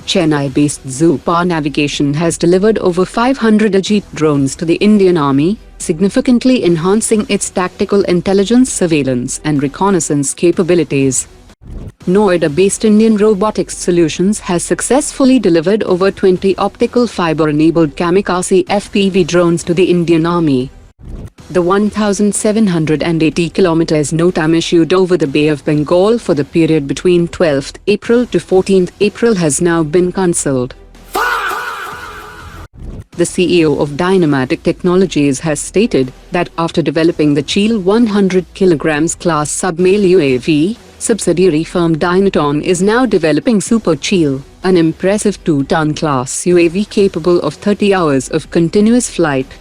Chennai-based ZUPPA Navigation has delivered over 500 Ajeet drones to the Indian Army, significantly enhancing its tactical intelligence, surveillance and reconnaissance capabilities. Noida-based Indian Robotics Solutions has successfully delivered over 20 optical fiber-enabled Kamikaze FPV drones to the Indian Army. The 1,780 km NOTAM issued over the Bay of Bengal for the period between 12th April to 14th April has now been cancelled. The CEO of Dynauton Technologies has stated that after developing the Cheel 100 kg class submale UAV, subsidiary firm Dynauton is now developing Super-Cheel, an impressive 2-ton class UAV capable of 30 hours of continuous flight.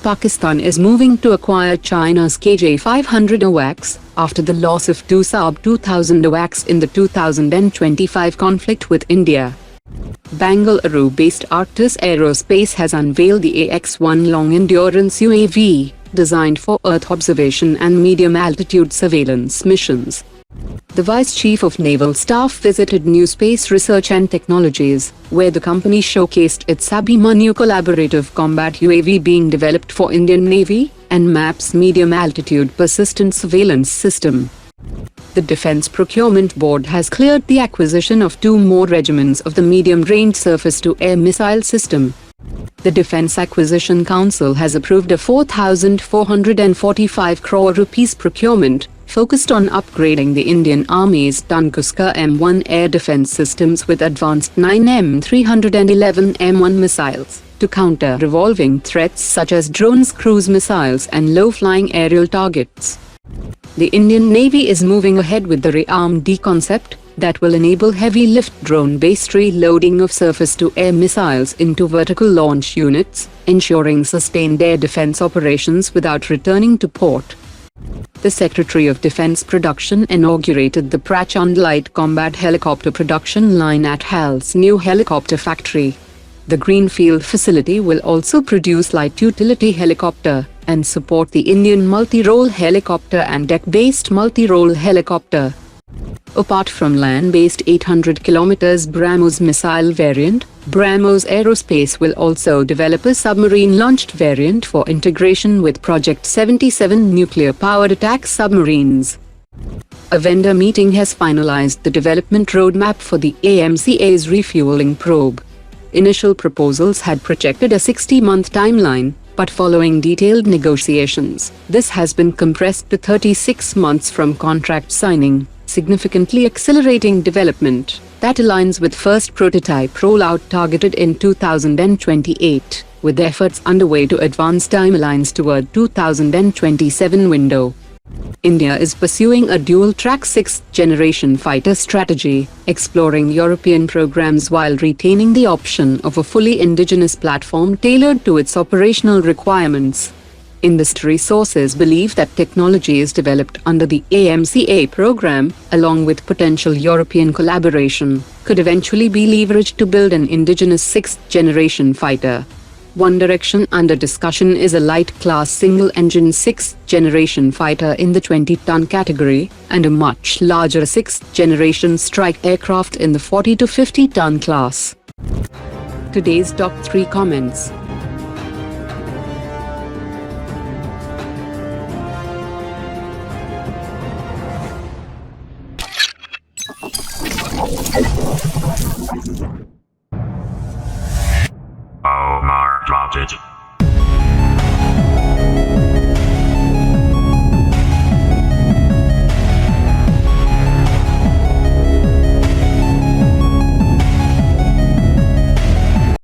Pakistan is moving to acquire China's KJ-500 AWACS after the loss of two Saab 2000 AWACS in the 2025 conflict with India. Bangalore-based Arctus Aerospace has unveiled the AX-1 long-endurance UAV, designed for Earth observation and medium-altitude surveillance missions. The Vice Chief of Naval Staff visited NewSpace Research and Technologies, where the company showcased its Abhimanyu collaborative combat UAV being developed for Indian Navy, and MAP's medium-altitude persistent surveillance system. The Defence Procurement Board has cleared the acquisition of 2 more regiments of the medium-range surface-to-air missile system. The Defence Acquisition Council has approved a 4,445 crore rupees procurement, focused on upgrading the Indian Army's Tunguska M1 air defence systems with advanced 9M311 M1 missiles, to counter revolving threats such as drones, cruise missiles and low-flying aerial targets. The Indian Navy is moving ahead with the REARM-D concept that will enable heavy-lift drone-based reloading of surface-to-air missiles into vertical launch units, ensuring sustained air defence operations without returning to port. The Secretary of Defence Production inaugurated the Prachand light combat helicopter production line at HAL's new helicopter factory. The greenfield facility will also produce light utility helicopter and support the Indian multi-role helicopter and deck-based multi-role helicopter. Apart from land-based 800 km BrahMos missile variant, BrahMos Aerospace will also develop a submarine-launched variant for integration with Project 77 nuclear-powered attack submarines. A vendor meeting has finalized the development roadmap for the AMCA's refueling probe. Initial proposals had projected a 60-month timeline, but following detailed negotiations, this has been compressed to 36 months from contract signing, significantly accelerating development that aligns with first prototype rollout targeted in 2028, with efforts underway to advance timelines toward 2027 window. India is pursuing a dual-track 6th-generation fighter strategy, exploring European programs while retaining the option of a fully indigenous platform tailored to its operational requirements. Industry sources believe that technologies developed under the AMCA program, along with potential European collaboration, could eventually be leveraged to build an indigenous 6th-generation fighter. One direction under discussion is a light-class single-engine 6th-generation fighter in the 20-ton category, and a much larger 6th-generation strike aircraft in the 40 to 50-ton class. Today's top 3 comments.